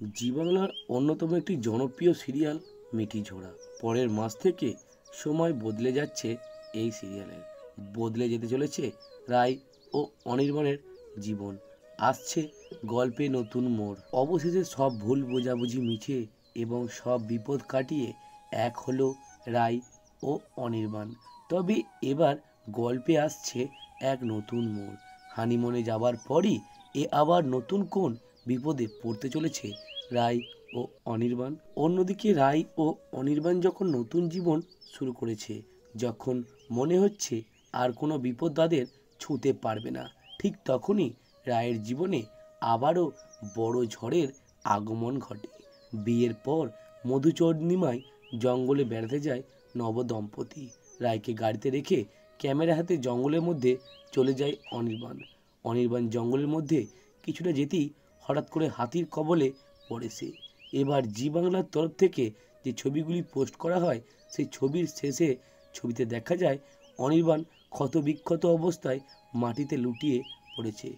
জি বাংলার অন্যতম একটি জনপ্রিয় সিরিয়াল মিঠিঝোড়া। পরের মাস থেকে সময় বদলে যাচ্ছে এই সিরিয়ালের। বদলে যেতে চলেছে রায় ও অনির্বাণের জীবন। আসছে গল্পে নতুন মোড়। অবশেষে সব ভুল বোঝাবুঝি মিছে এবং সব বিপদ কাটিয়ে এক হলো রায় ও অনির্বাণ। তবে এবার গল্পে আসছে এক নতুন মোড়। হানিমুনে যাবার পরই আবার নতুন কোন বিপদে পড়তে চলেছে রায় ও অনির্বাণ। অন্যদিকে রায় ও অনির্বাণ যখন নতুন জীবন শুরু করেছে, যখন মনে হচ্ছে আর কোনো বিপদ তাদের ছুঁতে পারবে না, ঠিক তখনই রায়ের জীবনে আবারও বড় ঝড়ের আগমন ঘটে। বিয়ের পর মধুচন্দ্রিমায় জঙ্গলে বেড়াতে যায় নবদম্পতি। রায়কে গাড়িতে রেখে ক্যামেরা হাতে জঙ্গলের মধ্যে চলে যায় অনির্বাণ। অনির্বাণ জঙ্গলের মধ্যে কিছুটা যেতেই হঠাৎ করে হাতির কবলে পড়ে সে। এবার জি বাংলার তরফ থেকে যে ছবিগুলি পোস্ট করা হয়, সেই ছবির শেষে ছবিতে দেখা যায় অনির্বাণ ক্ষতবিক্ষত অবস্থায় মাটিতে লুটিয়ে পড়েছে।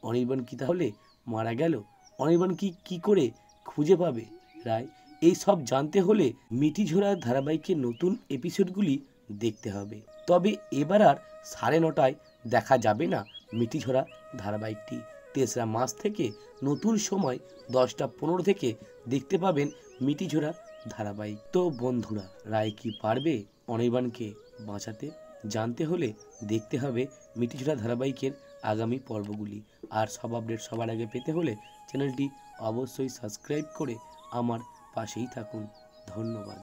অনির্বাণ কি তাহলে মারা গেল? অনির্বাণ কি করে খুঁজে পাবে রায়? এই সব জানতে হলে মিঠিঝোড়া ধারাবাহিকের নতুন এপিসোডগুলি দেখতে হবে। তবে এবার আর 9:30টায় দেখা যাবে না মিঠিঝোড়া ধারাবাহিকটি। 3রা মাস থেকে নতুন সময় 10টা 15 থেকে দেখতে পাবেন মিঠিঝোড়া ধারাবাহিক। তো বন্ধুরা, রায় কি পারবে অনির্বাণকে বাঁচাতে? জানতে হলে দেখতে হবে মিঠিঝোড়া ধারাবাহিকের আগামী পর্বগুলি। আর সব আপডেট সবার আগে পেতে হলে চ্যানেলটি অবশ্যই সাবস্ক্রাইব করে আমার পাশেই থাকুন। ধন্যবাদ।